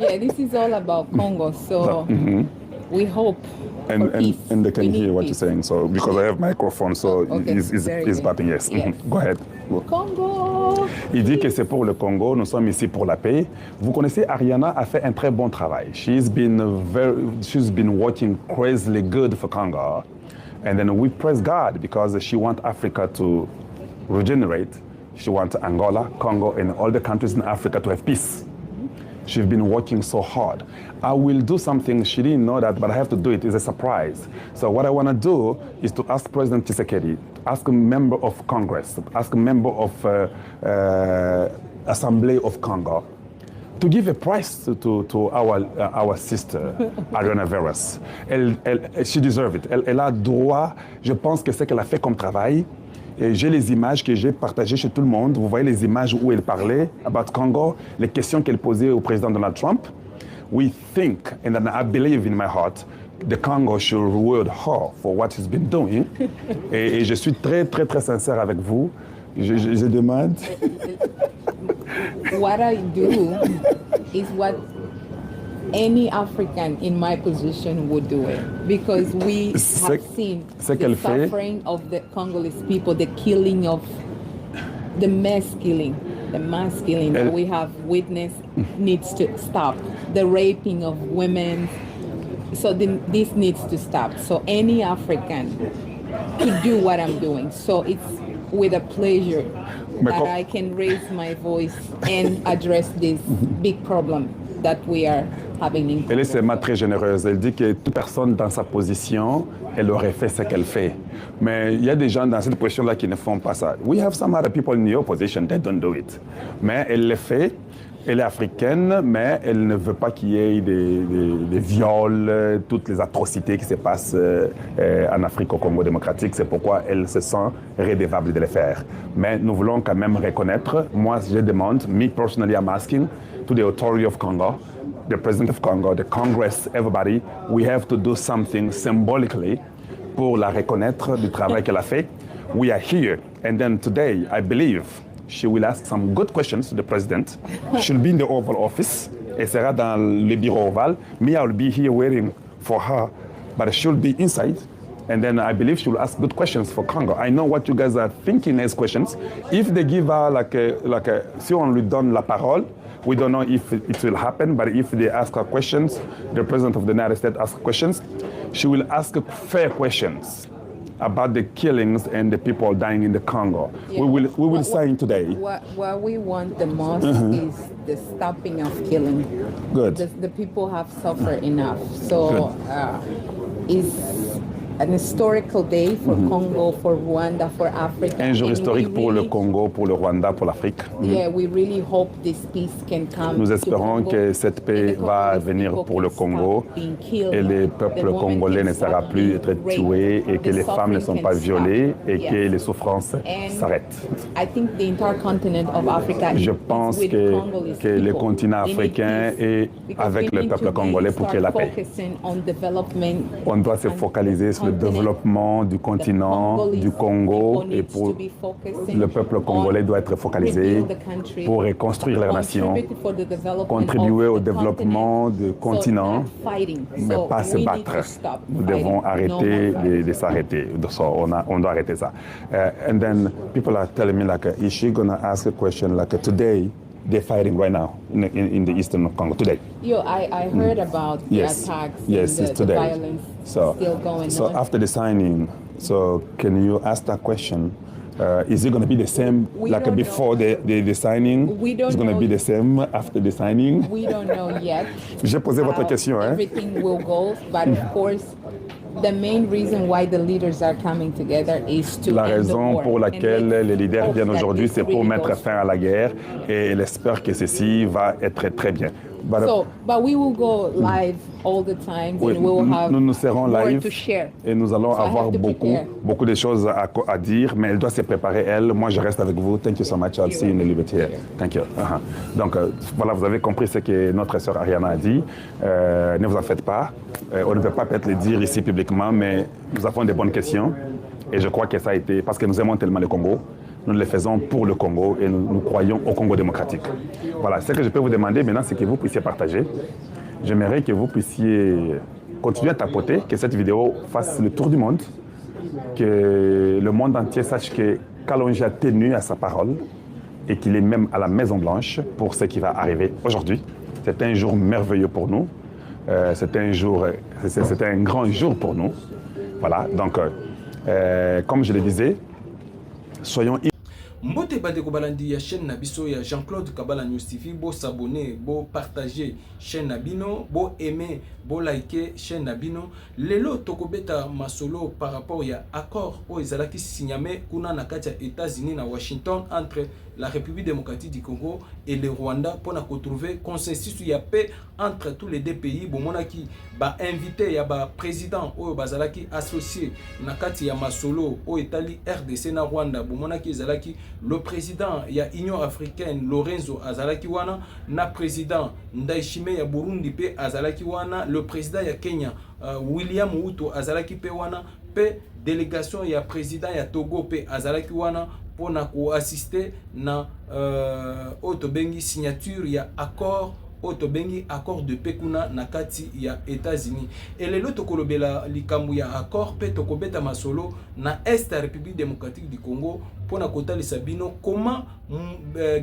Yeah, this is all about Congo. So we hope And, for peace. and they can We need hear what peace. you're saying. So because I have microphone, so Okay, very he's good. batting yes. Yes. Go ahead. Congo. Il dit que c'est pour le Congo, nous sommes ici pour la paix. Vous connaissez, Ariana a fait un très bon travail. She's been working crazily good for Congo. And then we praise God because she wants Africa to regenerate. She wants Angola, Congo, and all the countries in Africa to have peace. She's been working so hard. I will do something, she didn't know that, but I have to do it. It's a surprise. So what I want to do is to ask President Tshisekedi, ask a member of Congress, ask a member of Assembly of Congo, to give a prize to our sister, Ariana Veras. She deserves it. Elle a droit, je pense que ce qu'elle a fait comme travail, et j'ai les images que j'ai partagées chez tout le monde. Vous voyez les images où elle parlait about Congo, les questions qu'elle posait au président Donald Trump. We think, and I believe in my heart, the Congo should reward her for what she's been doing. Et je suis très, très, très sincère avec vous. Je demande. What I do is what any African in my position would do it, because we have seen the suffering of the Congolese people, the killing of the mass killing that we have witnessed needs to stop. The raping of women, so this needs to stop. So any African could do what I'm doing. So it's with a pleasure that I can raise my voice and address this big problem that we are having in Congo. Elle est seulement très généreuse. Elle dit que toute personne dans sa position, elle aurait fait ce qu'elle fait. Mais il y a des gens dans cette position-là qui ne font pas ça. We have some other people in your position that don't do it. Mais elle le fait. Elle est africaine, mais elle ne veut pas qu'il y ait des viols, toutes les atrocités qui se passent en Afrique au Congo démocratique. C'est pourquoi elle se sent redevable de le faire. Mais nous voulons quand même reconnaître, moi je demande, me personally I'm asking to the authority of Congo, the president of Congo, the Congress, everybody, we have to do something symbolically pour la reconnaître du travail qu'elle a fait. We are here, and then today, I believe, she will ask some good questions to the president. She'll be in the Oval Office. Elle sera dans le bureau ovale. Me, I'll be here waiting for her, but she'll be inside. And then I believe she'll ask good questions for Congo. I know what you guys are thinking as questions. If they give her si on lui donne la parole, we don't know if it will happen, but if they ask her questions, the president of the United States asks questions, she will ask fair questions about the killings and the people dying in the Congo. Yeah. We will sign today. What we want the most is the stopping of killing. Good. The people have suffered enough. So it's an historical day for Congo, for Rwanda, for Africa. Un jour historique pour le Congo, pour le Rwanda, pour l'Afrique. Yeah, we really hope this peace can come. Nous espérons que cette paix va venir pour le Congo et le peuple congolais ne sera plus être tué et que les femmes ne sont pas violées et que les souffrances s'arrêtent. Je pense que le continent africain est avec le peuple congolais pour qu'il y ait la paix. On doit se focaliser sur le développement du continent, du Congo, et pour le peuple congolais doit être focalisé pour reconstruire la nation, contribuer au développement du continent, mais pas se battre. Nous devons arrêter de s'arrêter. On doit arrêter ça. And then people are telling me like, is she gonna ask a question like today? They're fighting right now in the eastern of Congo today. I heard about the attacks, the violence still going on. So after the signing, so can you ask that question? Is it going to be the same like before the signing? It's going to be the same after the signing? We don't know yet. J'ai posé votre question. Everything will go, but of course, the main reason why the leaders are coming together is to La raison pour laquelle les leaders viennent aujourd'hui, c'est pour mettre fin à la guerre et elle espère que ceci va être très bien. But we will go live all the time. Oui, and we will have nous serons live to share. Et nous allons avoir beaucoup de choses à dire, mais elle doit se préparer, elle. Moi, je reste avec vous. Thank you so much. I'll see you in the liberty. Thank you. Donc, voilà, vous avez compris ce que notre sœur Ariana a dit. Ne vous en faites pas. On ne peut pas peut-être le dire ici publiquement, mais nous avons des bonnes questions. Et je crois que ça a été, parce que nous aimons tellement le Congo, nous le faisons pour le Congo et nous croyons au Congo démocratique. Voilà, ce que je peux vous demander maintenant, c'est que vous puissiez partager. J'aimerais que vous puissiez continuer à tapoter, que cette vidéo fasse le tour du monde, que le monde entier sache que Kalonji a tenu à sa parole et qu'il est même à la Maison Blanche pour ce qui va arriver aujourd'hui. C'est un jour merveilleux pour nous. C'est un grand jour pour nous. Voilà, donc, comme je le disais, soyons... Mbote Badeko Balandi ya chaîne Nabiso ya Jean-Claude Kabala News TV, bo s'abonner, bo partager chaîne Nabino, bo aimer, bo liker chaîne Nabino. Lelo tokobeta masolo par rapport ya accord o ezalaki signamé kuna na kati ya États-Unis na Washington entre la République démocratique du Congo et le Rwanda pour trouver consensus ya paix entre tous les deux pays. Bomonaki ba invité ya ba président o bazalaki associé na kati ya masolo o etali RDC na Rwanda. Bomonaki ezalaki le président ya Union africaine Lorenzo Azalaki wana, na président Ndayishimiye ya Burundi pe Azalaki wana, le président ya Kenya William Ruto Azalaki pe wana, pe délégation ya président ya Togo pe Azalaki wana pour assister na otobengi signature ya accord otobengi accord de paix kuna na kati ya États-Unis. Et lelo tokolobela likambu ya accord pe tokobeta masolo na Est ya République démocratique du Congo pour kotalisa bino comment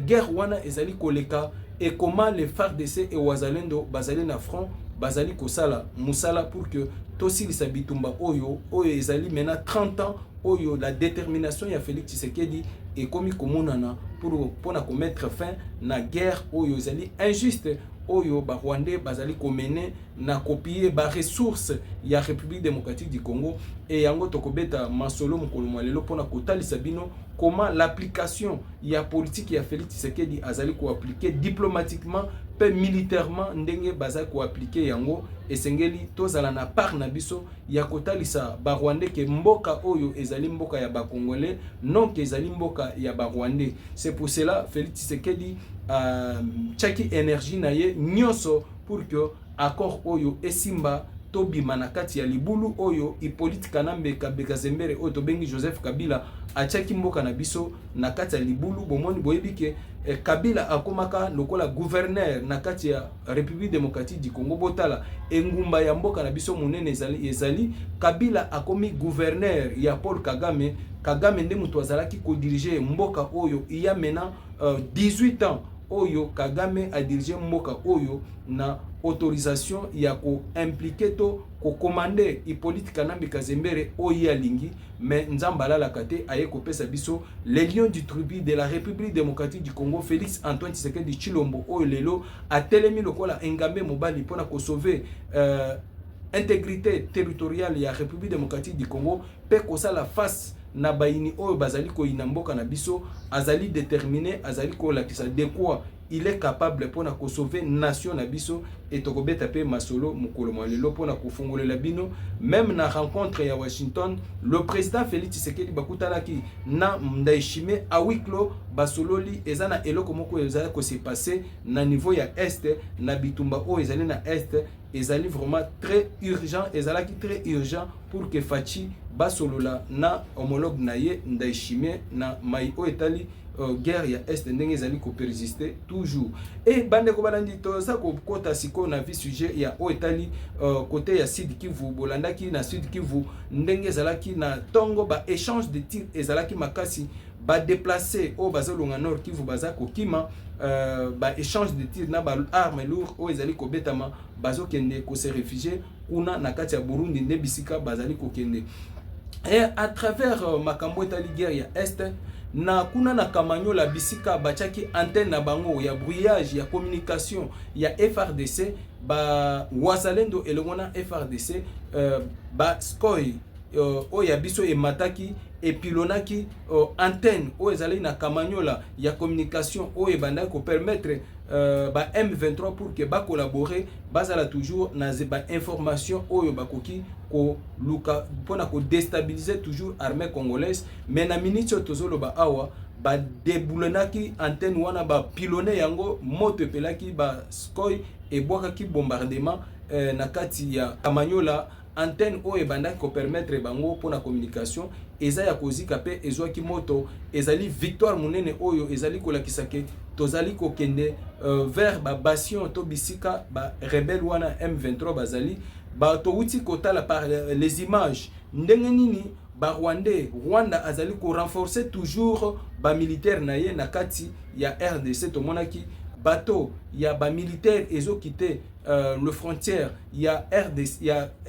guerre wana ezali koleka et comment les FARDC et Wazalendo bazali na front bazali kosala musala pour que tosilisa bitumba oyo ezali mena 30 ans oyo la détermination ya Félix Tshisekedi et komi komonana pour na mettre fin na guerre oyo ezali injuste oyo ba Rwandais bazali komene na copier ba ressources ya République démocratique du Congo. Et yango tokobeta masolo mokolo mwalelo pona kotalisa bino comment l'application ya politique ya Félix Tshisekedi azali ko appliquer diplomatiquement pe militairement ndenge bazali ko appliquer yango esengeli tozala na part na biso ya kotalisa ba Rwandais ke mboka oyo ezali mboka ya ba Congolais non ke ezali mboka ya ba Rwandais. C'est pour cela Félix Tshisekedi tchaki énergie na ye nyonso pour que accord oyo esimba tobima na kati ya libulu oyo Hippolyte Kanambe Bekazembere oyo tobengi Joseph Kabila atchaki mboka na biso na kati ya libulu. Bomoni boyebi ke Kabila akomaka lokola gouverneur na kati ya République démocratique du Congo. Botala engumba ya mboka na biso munene ezali Kabila akomi gouverneur ya Paul Kagame. Kagame nde mutu azalaki ko diriger mboka oyo iya mena 18 ans oyo Kagame a dirigé mboka oyo na autorisation ya ko impliquer to ko commander Hippolyte Kanambe Kazembere oyo alingi, mais nzambala la kate aye ko pesa biso les lions du tribu de la République démocratique du Congo Félix Antoine Tshisekedi Tshilombo oyo lelo a telemi lokola engambe mobali pona ko sauver intégrité territoriale ya République démocratique du Congo pe ko sala face na baini oyo bazali ko inamboka na biso azali déterminé azali ko lakisa de quoi il est capable pour na ko sauver nation na biso et tokobeta pe masolo mukolo mwalelo pour na kofungolela bino. Même na rencontre ya Washington le président Félix Tshisekedi bakutalaki na Ndayishimiye a huis clos basololi ezana eloko moko ezala ko se passer na niveau ya est na bitumba o ezali na est ezali vraiment très urgent, ezalaki très urgent pour que Fachi basolola na homologue na ye Ndayishimiye na mai o etali guerre ya est ndenge ezali ko persister toujours. Et bande ko balandi to sa ko kota siko na vi sujet ya o etali côté ya Sud Kivu bolandaki na Sud Kivu ndenge ezalaki na tongo ba échange de tirs ezalaki makasi ba déplacer au bazolonga Nord Kivu bazako kima ba échange de tirs na ba armes lourdes o ezali ko betama bazo kende ko se réfugier kuna na kati ya Burundi nde bisika bazali ko kende. Et à travers makambo etali guerre ya est na kuna na Kamanyola bisika bachaki antenne na bango ya brouillage ya communication ya FRDC ba Wazalendo elongona FRDC ba skoy o ya biso e mataki et pilonaki antenne o ezali na Kamanyola ya communication o e banda ko permettre ba M23 pour que ba collaborer bazala toujours na ba information oyo bakoki ko luka pona ko déstabiliser toujours armée congolaise. Mais na minute tozolo ba awa ba deboulonaki antenne wana ba pilone yango moto pelaki ba skoy et boakaki bombardement na kati ya Kamanyola antenne oyo ebandaki kopermettre bango mpona communication eza ya kozika mpe ezwaki moto ezali victoire monene oyo ezali kolakisa ke tozali kokende vers babastion to bisika barebele wana M23 bazali towuti kotala par les images ndenge nini Rwanda azali ko renforcer toujours militaire na ye na kati ya RDC tomonaki bateau ya militaire ezo quitter le frontière ya RDC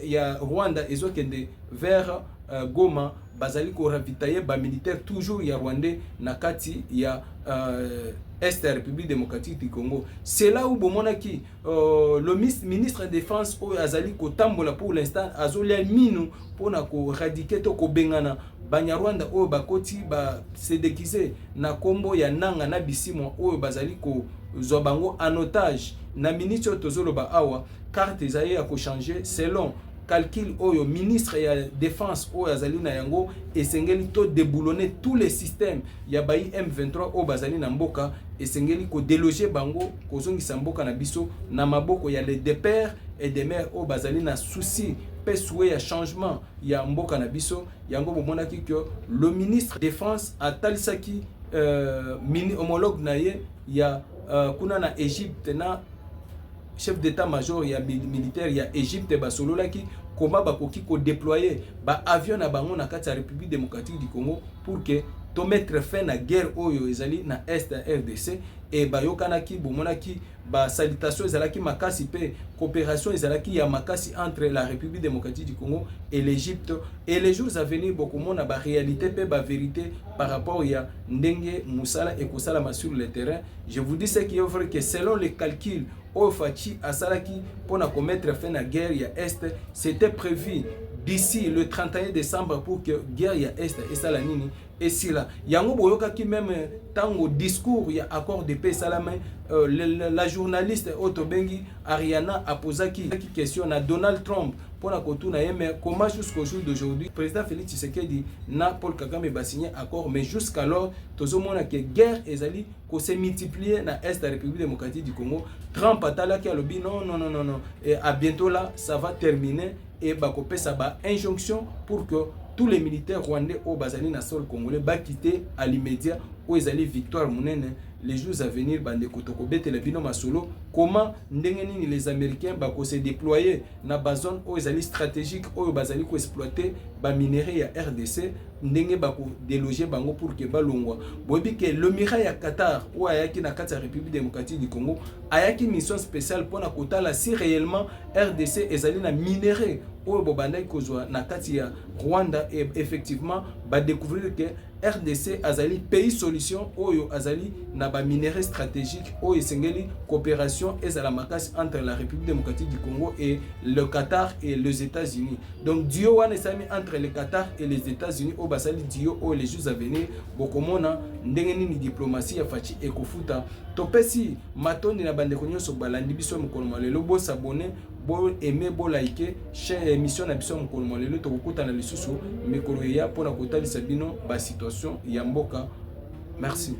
ya Rwanda ezo kende vers Goma bazali ko ravitailler militaire toujours ya Rwandais na kati ya Est la République démocratique du Congo. C'est là où bomonaki le ministre de défense o azali ko tambola pour l'instant azolia minu pona ko radiquer to ko bengana Banyarwanda o bakoti ba se déguiser na kombo ya nanga na bisimo o bazali ko zobango en otage na ministre tozoloba awa carte zaye ya ko changer selon calcul oyo ministre ya défense oyo azali na yango esengeli to déboulonner tous les systèmes ya bayi M23 o bazali na mboka esengeli ko déloger bango kozongisa mboka na biso na maboko ya les des pères et des mères o bazali na souci pe souhait ya changement ya mboka na biso yango bomonaki que le ministre défense atalisaki mini homologue na ye ya kuna na Égypte na chef d'état-major ya militaire ya Égypte basololaki comment bakoki ko déployer ba avion na bango na kati ya République démocratique du Congo pour que to mettre fin na guerre oyo ezali na est ya RDC et bayokanaki bomonaki ba salutation ezalaki makasi pe coopération ezalaki ya makasi entre la République démocratique du Congo et l'Égypte et les jours à venir bokomona ba réalité pe ba vérité par rapport ya ndenge musala et kosala sur le terrain. Je vous dis ce qui est vrai que selon les calculs Ofachi Asalaki pour commettre fin à la guerre ya Est, c'était prévu d'ici le 31 décembre pour que guerre ya Est et Salanini et si là yango boyoka qui même tango discours ya accord de paix salama la journaliste Otobengi Ariana a posé qui question à Donald Trump pour la kotuna mais comment jusqu'au jour d'aujourd'hui président Félix Tshisekedi na Paul Kagame ba signé accord mais jusqu'alors tozomona que guerre ezali ko se multiplier na Est de la République démocratique du Congo. Trump atala ki alobi non et à bientôt là ça va terminer et bakopé ça ba injonction pour que tous les militaires rwandais au bazali na sol congolais ba quitter à l'immédiat où ezali victoire monene les jours à venir bande kotoko betela bino masolo comment ndenge nini les américains bako se déployer na ba zone où ezali stratégique où bazali ko exploiter ba minerais ya RDC ndenge bako déloger bango pour que balongwa bobi que le mirail ya Qatar ou ayaki na kati ya République démocratique du Congo ayaki mission spéciale pour na kotala si réellement RDC ezali na minerais ou bobandai kozwa na kati ya Rwanda et effectivement ba découvrir que RDC azali pays solution oyo azali na ba minerais stratégique oyo esengeli coopération ezala makasi entre la République démocratique du Congo et le Qatar et les États-Unis. Donc dio wana esami entre le Qatar et les États-Unis o basali dio o les jours à venir bokomona ndenge nini diplomatie ya fachi ekofuta topesi matondi na bande konyoso balandi biso mokolo malelo bo s'abonner bo aimer bo liker chaîne émission na biso mokolo malelo to kokuta na lisusu mikolo ya pona kotalisa bino ba situation ya mboka. Merci.